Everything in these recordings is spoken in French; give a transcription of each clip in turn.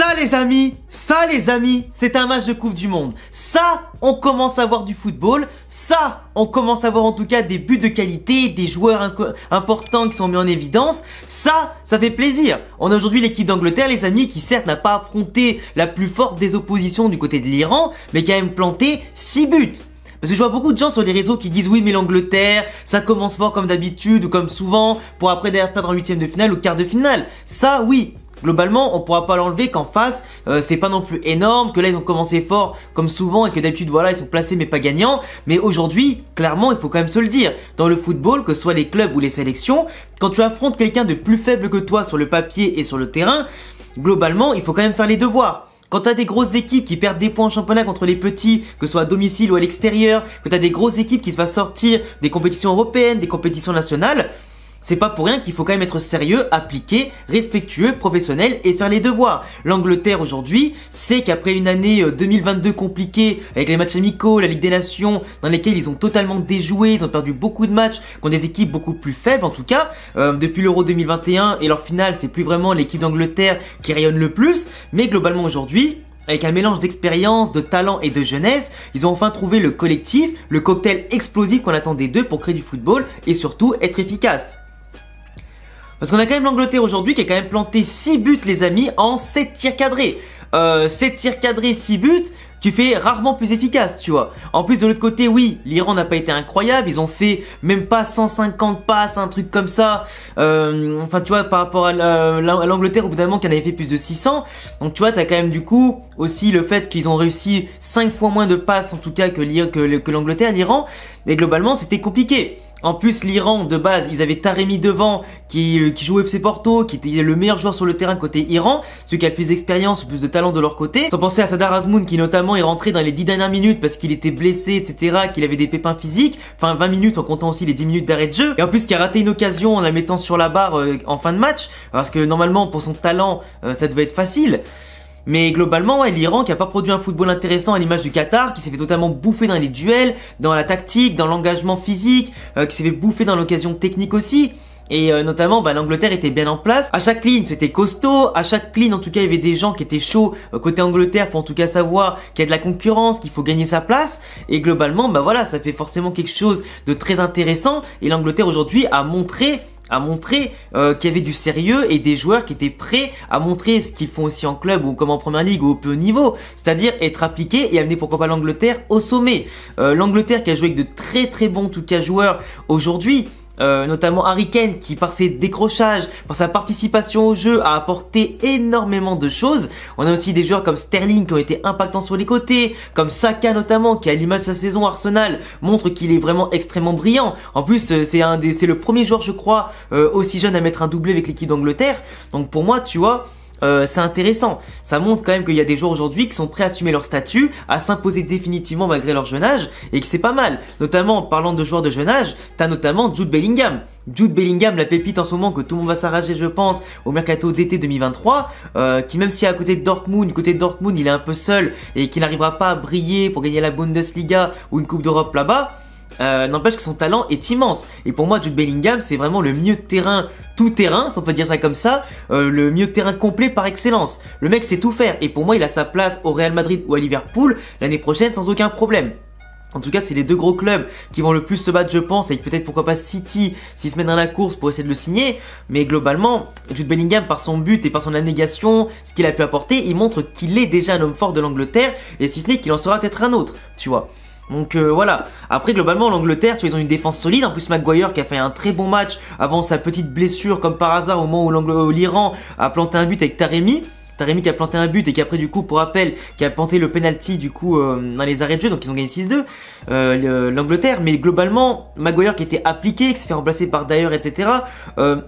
Ça les amis, c'est un match de Coupe du Monde. Ça, on commence à voir du football. Ça, on commence à voir en tout cas des buts de qualité, des joueurs importants qui sont mis en évidence. Ça fait plaisir. On a aujourd'hui l'équipe d'Angleterre, les amis, qui certes n'a pas affronté la plus forte des oppositions du côté de l'Iran, mais qui a même planté 6 buts. Parce que je vois beaucoup de gens sur les réseaux qui disent oui mais l'Angleterre, ça commence fort comme d'habitude ou comme souvent pour après derrière perdre en huitième de finale ou quart de finale. Ça oui, globalement on pourra pas l'enlever qu'en face c'est pas non plus énorme, que là ils ont commencé fort comme souvent et que d'habitude voilà ils sont placés mais pas gagnants. Mais aujourd'hui clairement il faut quand même se le dire, dans le football que ce soit les clubs ou les sélections, quand tu affrontes quelqu'un de plus faible que toi sur le papier et sur le terrain, globalement il faut quand même faire les devoirs. Quand t'as des grosses équipes qui perdent des points en championnat contre les petits, que ce soit à domicile ou à l'extérieur, que t'as des grosses équipes qui se fassent sortir des compétitions européennes, des compétitions nationales, c'est pas pour rien qu'il faut quand même être sérieux, appliqué, respectueux, professionnel et faire les devoirs. L'Angleterre aujourd'hui sait qu'après une année 2022 compliquée avec les matchs amicaux, la Ligue des Nations dans lesquels ils ont totalement déjoué, ils ont perdu beaucoup de matchs contre des équipes beaucoup plus faibles en tout cas. Depuis l'Euro 2021 et leur finale c'est plus vraiment l'équipe d'Angleterre qui rayonne le plus, mais globalement aujourd'hui, avec un mélange d'expérience, de talent et de jeunesse, ils ont enfin trouvé le collectif, le cocktail explosif qu'on attendait d'eux pour créer du football et surtout être efficace. Parce qu'on a quand même l'Angleterre aujourd'hui qui a quand même planté 6 buts les amis en 7 tirs cadrés. 7 tirs cadrés, 6 buts, tu fais rarement plus efficace, tu vois. En plus de l'autre côté, oui, l'Iran n'a pas été incroyable, ils ont fait même pas 150 passes, un truc comme ça. Enfin tu vois, par rapport à l'Angleterre au bout d'un moment qui en avait fait plus de 600. Donc tu vois, t'as quand même du coup aussi le fait qu'ils ont réussi 5 fois moins de passes en tout cas que l'Angleterre, l'Iran. Mais globalement c'était compliqué. En plus, l'Iran, de base, ils avaient Taremi devant, qui joue au FC Porto, qui était le meilleur joueur sur le terrain côté Iran, celui qui a le plus d'expérience, le plus de talent de leur côté. Sans penser à Sadar Azmoun, qui notamment est rentré dans les 10 dernières minutes parce qu'il était blessé, etc., qu'il avait des pépins physiques. Enfin, 20 minutes en comptant aussi les 10 minutes d'arrêt de jeu. Et en plus, qui a raté une occasion en la mettant sur la barre en fin de match. Parce que normalement, pour son talent, ça devait être facile. Mais globalement, ouais, l'Iran qui a pas produit un football intéressant à l'image du Qatar, qui s'est fait totalement bouffer dans les duels, dans la tactique, dans l'engagement physique, qui s'est fait bouffer dans l'occasion technique aussi. Et notamment, l'Angleterre était bien en place. À chaque ligne, c'était costaud. À chaque ligne, en tout cas, il y avait des gens qui étaient chauds côté Angleterre pour en tout cas savoir qu'il y a de la concurrence, qu'il faut gagner sa place. Et globalement, voilà, ça fait forcément quelque chose de très intéressant. Et l'Angleterre aujourd'hui a montré qu'il y avait du sérieux et des joueurs qui étaient prêts à montrer ce qu'ils font aussi en club ou comme en première ligue ou au plus haut niveau, c'est-à-dire être appliqués et amener pourquoi pas l'Angleterre au sommet. L'Angleterre qui a joué avec de très très bons en tout cas joueurs aujourd'hui. Notamment Harry Kane qui par ses décrochages, par sa participation au jeu a apporté énormément de choses. On a aussi des joueurs comme Sterling qui ont été impactants sur les côtés, comme Saka notamment qui à l'image de sa saison Arsenal montre qu'il est vraiment extrêmement brillant. En plus c'est le premier joueur je crois aussi jeune à mettre un doublé avec l'équipe d'Angleterre. Donc pour moi tu vois, c'est intéressant. Ça montre quand même qu'il y a des joueurs aujourd'hui qui sont prêts à assumer leur statut, à s'imposer définitivement malgré leur jeune âge et que c'est pas mal. Notamment en parlant de joueurs de jeune âge, t'as notamment Jude Bellingham. Jude Bellingham, la pépite en ce moment que tout le monde va s'arracher je pense au mercato d'été 2023, qui même si à côté de Dortmund, il est un peu seul et qu'il n'arrivera pas à briller pour gagner la Bundesliga ou une Coupe d'Europe là-bas. N'empêche que son talent est immense. Et pour moi, Jude Bellingham, c'est vraiment le milieu de terrain, tout terrain, si on peut dire ça comme ça, le milieu de terrain complet par excellence. Le mec sait tout faire. Et pour moi, il a sa place au Real Madrid ou à Liverpool l'année prochaine sans aucun problème. En tout cas, c'est les deux gros clubs qui vont le plus se battre, je pense, avec peut-être pourquoi pas City s'ils se mettent dans la course pour essayer de le signer. Mais globalement, Jude Bellingham, par son but et par son abnégation, ce qu'il a pu apporter, il montre qu'il est déjà un homme fort de l'Angleterre. Et si ce n'est qu'il en sera peut-être un autre, tu vois. Donc voilà. Après globalement l'Angleterre, tu vois, ils ont une défense solide. En plus Maguire qui a fait un très bon match avant sa petite blessure comme par hasard au moment où l'Iran a planté un but avec Taremi. Taremi qui a planté un but et qui après du coup pour rappel qui a planté le penalty du coup dans les arrêts de jeu, donc ils ont gagné 6-2 l'Angleterre. Mais globalement Maguire qui était appliqué, qui s'est fait remplacer par Dyer, etc.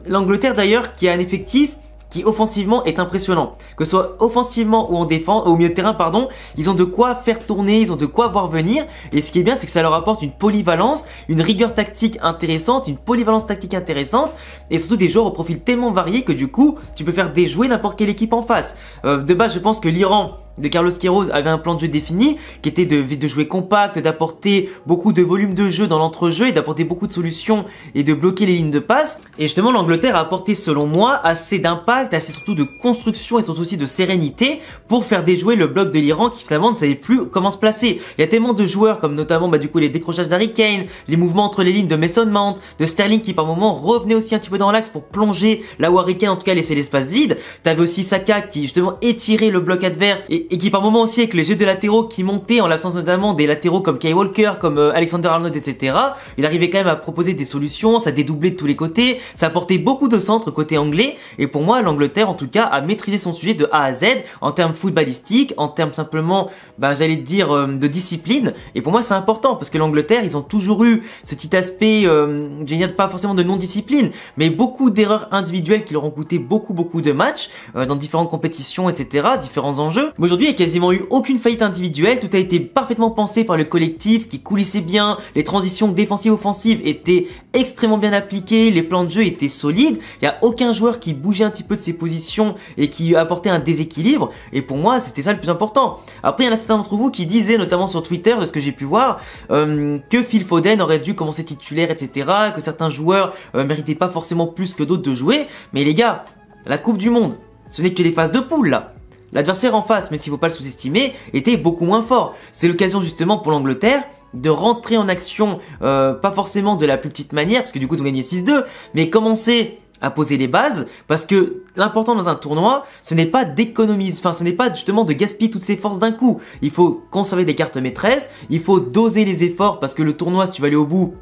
L'Angleterre d'ailleurs qui a un effectif qui offensivement est impressionnant. Que ce soit offensivement ou en défense, au milieu de terrain, pardon, ils ont de quoi faire tourner, ils ont de quoi voir venir. Et ce qui est bien, c'est que ça leur apporte une polyvalence, une rigueur tactique intéressante, une polyvalence tactique intéressante, et surtout des joueurs au profil tellement varié que du coup, tu peux faire déjouer n'importe quelle équipe en face. De base, je pense que l'Iran de Carlos Queiroz avait un plan de jeu défini qui était de jouer compact, d'apporter beaucoup de volume de jeu dans l'entrejeu et d'apporter beaucoup de solutions et de bloquer les lignes de passe. Et justement, l'Angleterre a apporté, selon moi, assez d'impact, assez surtout de construction et surtout aussi de sérénité pour faire déjouer le bloc de l'Iran qui finalement ne savait plus comment se placer. Il y a tellement de joueurs comme notamment du coup les décrochages d'Harry Kane, les mouvements entre les lignes de Mason Mount, de Sterling qui par moment revenait aussi un petit peu dans l'axe pour plonger là où Harry Kane en tout cas laissait l'espace vide. T'avais aussi Saka qui justement étirait le bloc adverse et qui par moment aussi avec les jeux de latéraux qui montaient en l'absence notamment des latéraux comme Kyle Walker, comme Alexander-Arnold, etc. Il arrivait quand même à proposer des solutions, ça dédoublait de tous les côtés, ça apportait beaucoup de centres côté anglais et pour moi l'Angleterre en tout cas a maîtrisé son sujet de A à Z en termes footballistiques, en termes simplement j'allais dire de discipline et pour moi c'est important parce que l'Angleterre ils ont toujours eu ce petit aspect, je veux dire pas forcément de non-discipline mais beaucoup d'erreurs individuelles qui leur ont coûté beaucoup de matchs dans différentes compétitions, etc., différents enjeux. Mais aujourd'hui, il n'y a quasiment eu aucune faillite individuelle, tout a été parfaitement pensé par le collectif qui coulissait bien, les transitions défensives-offensives étaient extrêmement bien appliquées, les plans de jeu étaient solides, il n'y a aucun joueur qui bougeait un petit peu de ses positions et qui apportait un déséquilibre, et pour moi, c'était ça le plus important. Après, il y en a certains d'entre vous qui disaient, notamment sur Twitter, de ce que j'ai pu voir, que Phil Foden aurait dû commencer titulaire, etc., que certains joueurs méritaient pas forcément plus que d'autres de jouer, mais les gars, la Coupe du Monde, ce n'est que les phases de poule là. L'adversaire en face, mais s'il ne faut pas le sous-estimer, était beaucoup moins fort. C'est l'occasion justement pour l'Angleterre de rentrer en action, pas forcément de la plus petite manière, parce que du coup ils ont gagné 6-2, mais commencer à poser les bases, parce que l'important dans un tournoi, ce n'est pas d'économiser, ce n'est pas justement de gaspiller toutes ses forces d'un coup. Il faut conserver des cartes maîtresses, il faut doser les efforts, parce que le tournoi, si tu veux aller au bout,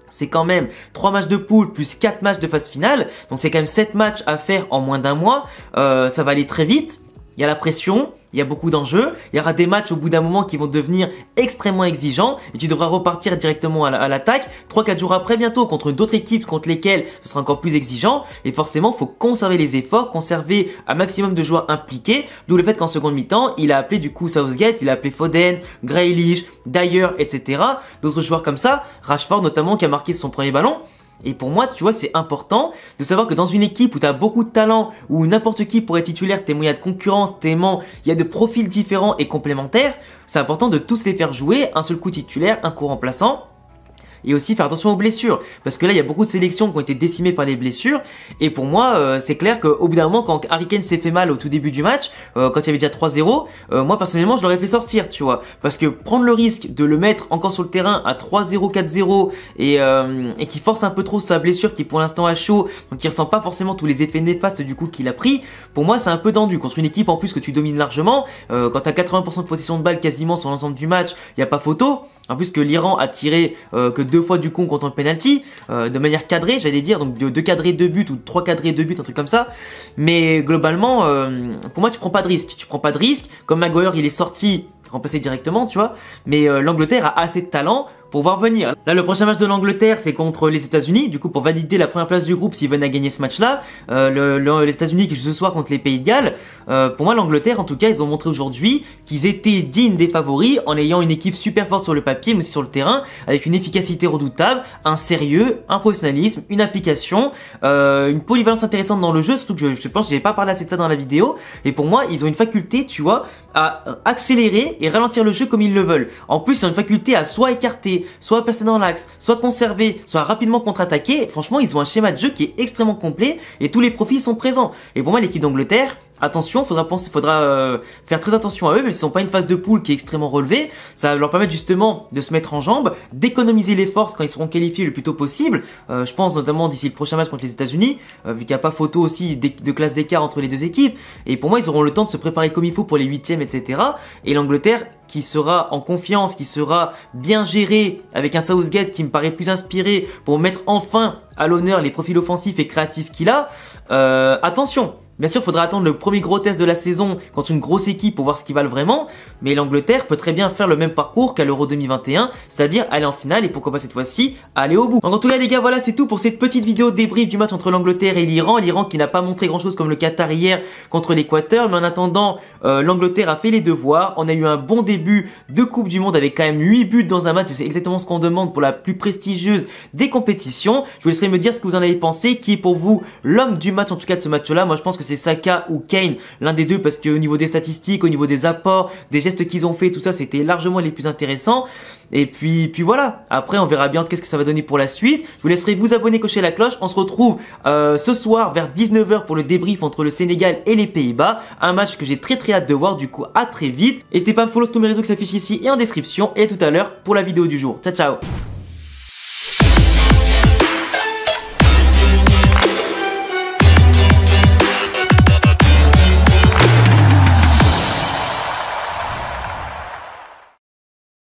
c'est quand même 3 matchs de poule plus 4 matchs de phase finale. Donc c'est quand même 7 matchs à faire en moins d'un mois. Ça va aller très vite. Il y a la pression, il y a beaucoup d'enjeux, il y aura des matchs au bout d'un moment qui vont devenir extrêmement exigeants et tu devras repartir directement à l'attaque 3-4 jours après bientôt contre d'autres équipes contre lesquelles ce sera encore plus exigeant et forcément il faut conserver les efforts, conserver un maximum de joueurs impliqués, d'où le fait qu'en seconde mi-temps il a appelé du coup Southgate, il a appelé Foden, Grealish, Dyer, etc. D'autres joueurs comme ça, Rashford notamment qui a marqué son premier ballon. Et pour moi, tu vois, c'est important de savoir que dans une équipe où tu as beaucoup de talent, où n'importe qui pourrait être titulaire, tellement il y a de concurrence, tellement il y a de profils différents et complémentaires, c'est important de tous les faire jouer, un seul coup titulaire, un coup remplaçant. Et aussi faire attention aux blessures, parce que là il y a beaucoup de sélections qui ont été décimées par les blessures, et pour moi c'est clair qu'au bout d'un moment quand Harry Kane s'est fait mal au tout début du match, quand il y avait déjà 3-0, moi personnellement je l'aurais fait sortir, tu vois, parce que prendre le risque de le mettre encore sur le terrain à 3-0, 4-0, et qui force un peu trop sa blessure qui pour l'instant a chaud, donc qui ressent pas forcément tous les effets néfastes du coup qu'il a pris, pour moi c'est un peu tendu, contre une équipe en plus que tu domines largement, quand t'as 80% de possession de balle quasiment sur l'ensemble du match, il y a pas photo. En plus que l'Iran a tiré que 2 fois du coup contre le penalty, de manière cadrée j'allais dire, donc de 2 cadrés 2 buts ou 3 cadrés 2 buts, un truc comme ça. Mais globalement, pour moi tu prends pas de risque, comme Maguire il est sorti, remplacé directement tu vois, mais l'Angleterre a assez de talent pour voir venir. Là, le prochain match de l'Angleterre, c'est contre les États-Unis. Du coup, pour valider la première place du groupe, s'ils venaient à gagner ce match-là, les États-Unis qui jouent ce soir contre les Pays de Galles. Pour moi, l'Angleterre, en tout cas, ils ont montré aujourd'hui qu'ils étaient dignes des favoris en ayant une équipe super forte sur le papier, mais aussi sur le terrain, avec une efficacité redoutable, un sérieux, un professionnalisme, une application, une polyvalence intéressante dans le jeu. Surtout que je pense que j'ai pas parlé assez de ça dans la vidéo. Et pour moi, ils ont une faculté, tu vois, à accélérer et ralentir le jeu comme ils le veulent. En plus, ils ont une faculté à soit écarter, soit passer dans l'axe, soit conserver, soit rapidement contre-attaquer. Franchement, ils ont un schéma de jeu qui est extrêmement complet et tous les profils sont présents. Et pour moi, l'équipe d'Angleterre, attention, faudra faire très attention à eux, même s'ils n'ont pas une phase de poule qui est extrêmement relevée. Ça va leur permettre justement de se mettre en jambes, d'économiser les forces quand ils seront qualifiés le plus tôt possible. Je pense notamment d'ici le prochain match contre les États-Unis, vu qu'il n'y a pas photo aussi de classe d'écart entre les deux équipes. Et pour moi, ils auront le temps de se préparer comme il faut pour les huitièmes, etc. Et l'Angleterre, qui sera en confiance, qui sera bien géré avec un Southgate qui me paraît plus inspiré pour mettre enfin à l'honneur les profils offensifs et créatifs qu'il a. Attention, bien sûr, il faudra attendre le premier gros test de la saison contre une grosse équipe pour voir ce qu'ils valent vraiment, mais l'Angleterre peut très bien faire le même parcours qu'à l'Euro 2021, c'est-à-dire aller en finale et pourquoi pas cette fois-ci aller au bout. Donc en tout cas les gars, voilà, c'est tout pour cette petite vidéo débrief du match entre l'Angleterre et l'Iran. L'Iran qui n'a pas montré grand chose comme le Qatar hier contre l'Équateur, mais en attendant, l'Angleterre a fait les devoirs. On a eu un bon début de Coupe du Monde avec quand même 8 buts dans un match, et c'est exactement ce qu'on demande pour la plus prestigieuse des compétitions. Je vous laisserai me dire ce que vous en avez pensé, qui est pour vous l'homme du match, en tout cas de ce match-là. Moi je pense que c'est Saka ou Kane, l'un des deux, parce qu'au niveau des statistiques, au niveau des apports, des gestes qu'ils ont fait, tout ça, c'était largement les plus intéressants. Et puis voilà. Après, on verra bien qu'est-ce que ça va donner pour la suite. Je vous laisserai vous abonner, cocher la cloche. On se retrouve ce soir vers 19 h pour le débrief entre le Sénégal et les Pays-Bas. Un match que j'ai très hâte de voir. Du coup, à très vite. N'hésitez pas à me follow sur tous mes réseaux qui s'affichent ici et en description. Et à tout à l'heure pour la vidéo du jour. Ciao, ciao.